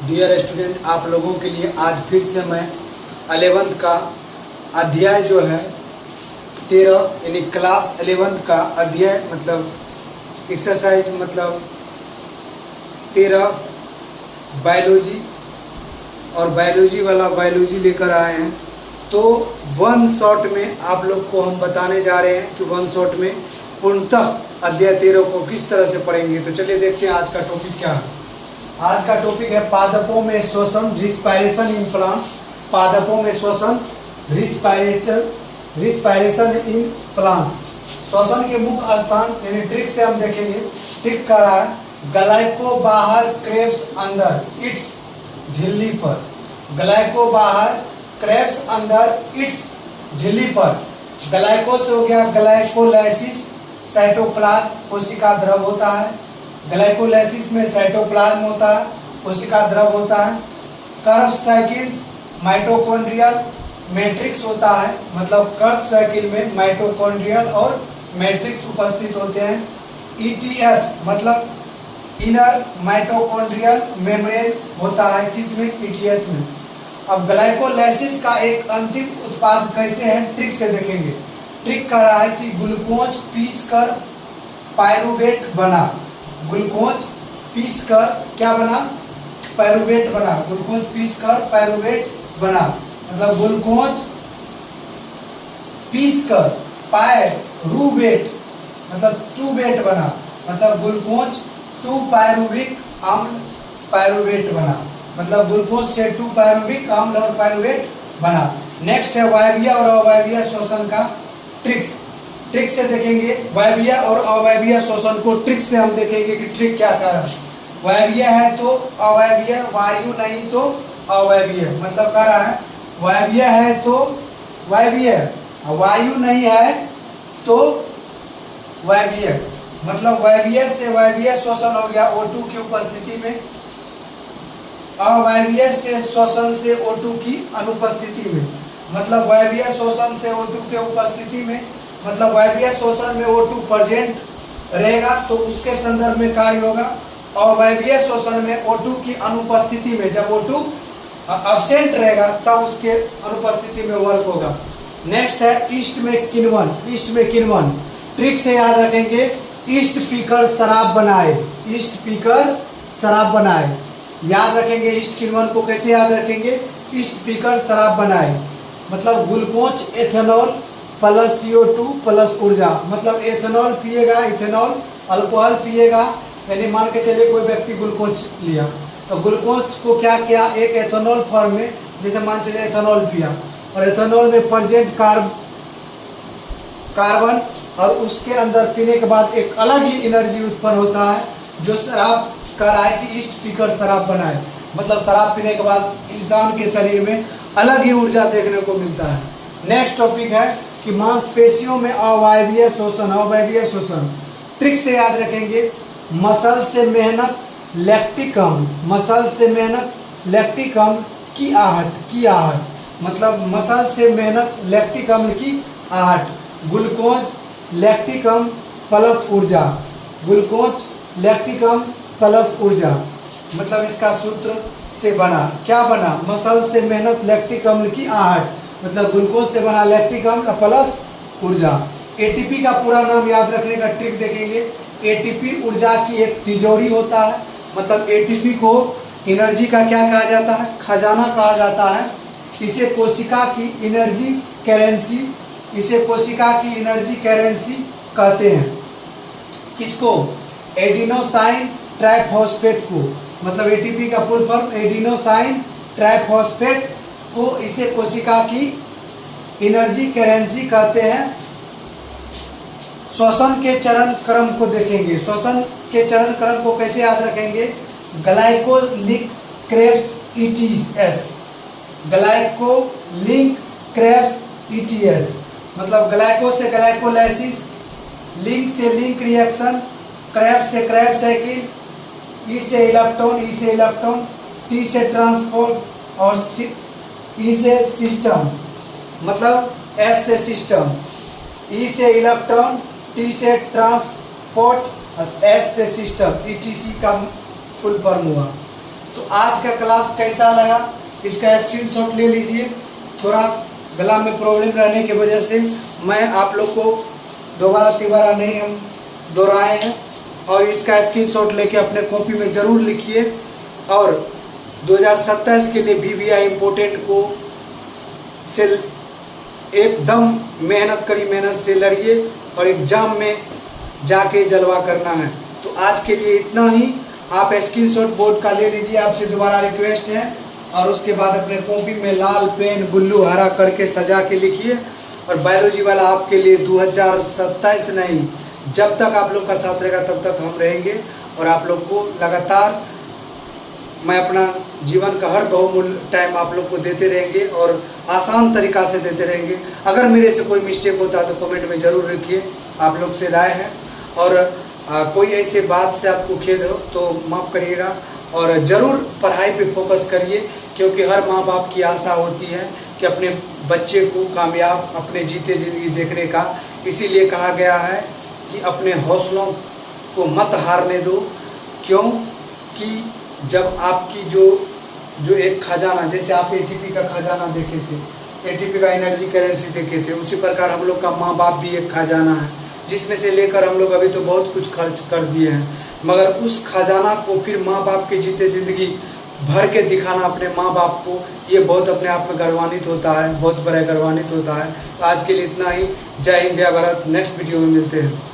Dear student, आप लोगों के लिए आज फिर से मैं 11th का अध्याय जो है 13 यानी क्लास 11th का अध्याय मतलब एक्सरसाइज मतलब 13 बायोलॉजी और बायोलॉजी वाला बायोलॉजी लेकर आए हैं। तो वन शॉट में आप लोग को हम बताने जा रहे हैं कि वन शॉट में पूर्णतः अध्याय 13 को किस तरह से पढ़ेंगे। तो चलिए देखते हैं आज का टॉपिक क्या है। आज का टॉपिक है पादपों में श्वसन, रिस्पायरेशन इन प्लांट्स। पादपों में श्वसन, रिस्पायरेशन इन प्लांट्स। श्वसन के मुख्य स्थान यानी ट्रिक से हम देखेंगे। ट्रिक कर रहा है ग्लाइको बाहर, क्रेब्स अंदर, इट्स झिल्ली पर। ग्लाइको बाहर, क्रेब्स अंदर, इट्स झिल्ली पर। ग्लाइको से हो गया ग्लाइकोलाइसिस, साइटोप्लाज्म कोशिका द्रव होता है। ग्लाइकोलाइसिस में साइटोप्लाज्म होता है, कोशिका द्रव होता है। कर्व साइकिल्स, माइटोकॉन्ड्रियल मैट्रिक्स होता है, मतलब कर्व साइकिल में माइटोकॉन्ड्रियल और मैट्रिक्स उपस्थित होते हैं। ईटीएस मतलब इनर माइटोकॉन्ड्रियल मेम्ब्रेन होता है, किसमें? ईटीएस में। अब ग्लाइकोलाइसिस का एक अंतिम उत्पाद कैसे है, ट्रिक से देखेंगे। ट्रिक कर रहा है कि ग्लूकोज पीस कर पायरुवेट बना। ग्लूकोज पीस कर क्या बना? पायरुवेट बना। ग्लूकोज पीस कर पायरुवेट बना, मतलब ग्लूकोज पीस कर पायरुवेट मतलब टूवेट बना, मतलब ग्लूकोज 2 पायरुविक अम्ल पायरुवेट बना, मतलब ग्लूकोज से 2 पायरुविक अम्ल और पायरुवेट बना। नेक्स्ट है वायवीय और अवायवीय श्वसन का ट्रिक्स। ट्रिक से देखेंगे वायवीय और अवायवीय श्वसन को। ट्रिक से हम देखेंगे कि ट्रिक क्या कर रहा है। वायवीय है तो अवायवीय, वायु नहीं तो अवायवीय, मतलब कह रहा है वायवीय है तो वायवीय, वायु नहीं है तो वायवीय, मतलब वायवीय से वायवीय श्वसन हो गया O2 की उपस्थिति में। अवायवीय से श्वसन से O2 की अनुपस्थिति में, मतलब वायवीय श्वसन से O2 के उपस्थिति में, मतलब वायवीय श्वसन में O2 प्रेजेंट रहेगा तो उसके संदर्भ में कार्य होगा। और वायवीय श्वसन में O2 की अनुपस्थिति में, जब O2 अब्सेंट रहेगा तब उसके अनुपस्थिति में वर्क होगा। नेक्स्ट है ईस्ट में किण्वन। ईस्ट में किण्वन ट्रिक से याद रखेंगे, ईस्ट पीकर शराब बनाए। ईस्ट पीकर शराब बनाए, याद रखेंगे। ईस्ट किण्वन को कैसे याद रखेंगे? ईस्ट पीकर शराब बनाए, मतलब glucose ethanol plus CO2 plus ऊर्जा, मतलब एथेनॉल पिएगा, इथेनॉल अल्कोहल पिएगा, यानी मान के चलिए कोई व्यक्ति ग्लूकोज लिया तो ग्लूकोज को क्या किया, एक एथेनॉल फॉर्म में, जैसे मान चलिए एथेनॉल पिया और एथेनॉल में प्रेजेंट कार्बन, और उसके अंदर पीने के बाद एक अलग ही एनर्जी उत्पन्न होता है जो शराब कर रहा है कि ईस्ट पीकर शराब बनाए, मतलब शराब पीने के बाद इंसान के शरीर में अलग ही ऊर्जा देखने को मिलता है। नेक्स्ट टॉपिक है कि मांसपेशियों में अवायवीय श्वसन। अवायवीय श्वसन ट्रिक से याद रखेंगे, मसल से मेहनत लैक्टिक अम्ल, मसल से मेहनत लैक्टिक अम्ल की आहट, मतलब मसल से मेहनत लैक्टिक अम्ल की आहट। ग्लूकोज लैक्टिक अम्ल प्लस ऊर्जा, ग्लूकोज लैक्टिक अम्ल प्लस ऊर्जा, मतलब इसका सूत्र से बना क्या बना? मसल से मेहनत लैक्टिक अम्ल की आहट, मतलब ग्लूकोज से बना लैक्टिक अम्ल प्लस ऊर्जा। एटीपी का पूरा नाम याद रखने का ट्रिक देखेंगे। एटीपी ऊर्जा की एक तिजोरी होता है, मतलब एटीपी को एनर्जी का क्या कहा जाता है? खजाना कहा जाता है। इसे कोशिका की एनर्जी करेंसी, इसे कोशिका की एनर्जी करेंसी कहते हैं। किसको? एडिनोसाइन ट्राइफॉस्फेट को, मतलब एटीपी का फुल फॉर्म एडिनोसाइन ट्राइफॉस्फेट को इसे कोशिका की एनर्जी करेंसी कहते हैं। श्वसन के चरण क्रम को देखेंगे। श्वसन के चरण क्रम को कैसे याद रखेंगे? Glycolic Krebs ETS, glycolic Krebs ETS, मतलब ग्लाइको से ग्लाइकोलाइसिस, लिंक से लिंक रिएक्शन, क्रेब से क्रेब साइकिल, E से इलेक्ट्रॉन, T से ट्रांसपोर्ट और E से सिस्टम, मतलब S से सिस्टम, E से इलेक्ट्रॉन, T से ट्रांसपोर्ट, S से सिस्टम, ETC का फुल फॉर्म हुआ। तो आज का क्लास कैसा लगा इसका स्क्रीनशॉट ले लीजिए। थोड़ा गला में प्रॉब्लम रहने की वजह से मैं आप लोग को दोबारा तिबारा नहीं हम दोहराए हैं, और इसका स्क्रीनशॉट लेके अपने कॉपी में ज़रूर लिखिए। और 2027 के लिए BBI इम्पोर्टेंट को से एकदम मेहनत करी, मेहनत से लड़िए और एग्ज़ाम में जाके जलवा करना है। तो आज के लिए इतना ही। आप स्क्रीनशॉट बोर्ड का ले लीजिए, आपसे दोबारा रिक्वेस्ट है, और उसके बाद अपने कॉपी में लाल पेन ब्लू हरा करके सजा के लिखिए। और बायोलॉजी वाला आपके लिए 2027 नहीं, जब तक आप लोग का साथ रहेगा तब तक हम रहेंगे, और आप लोग को लगातार मैं अपना जीवन का हर बहुमूल्य टाइम आप लोग को देते रहेंगे और आसान तरीक़ा से देते रहेंगे। अगर मेरे से कोई मिस्टेक होता है तो कमेंट में ज़रूर लिखिए, आप लोग से राय है। और कोई ऐसे बात से आपको खेद हो तो माफ़ करिएगा, और ज़रूर पढ़ाई पे फोकस करिए, क्योंकि हर माँ बाप की आशा होती है कि अपने बच्चे को कामयाब अपने जीते ज़िंदगी देखने का। इसीलिए कहा गया है कि अपने हौसलों को मत हारने दो, क्योंकि जब आपकी जो एक खजाना, जैसे आप ATP का खजाना देखे थे, ATP का एनर्जी करेंसी देखे थे, उसी प्रकार हम लोग का माँ बाप भी एक खजाना है, जिसमें से लेकर हम लोग अभी तो बहुत कुछ खर्च कर दिए हैं, मगर उस खजाना को फिर माँ बाप के जीते ज़िंदगी भर के दिखाना अपने माँ बाप को, ये बहुत अपने आप में गौरवान्वित होता है, बहुत बड़ा गौरवान्वित होता है। तो आज के लिए इतना ही। जय हिंद, जय भारत। नेक्स्ट वीडियो में मिलते हैं।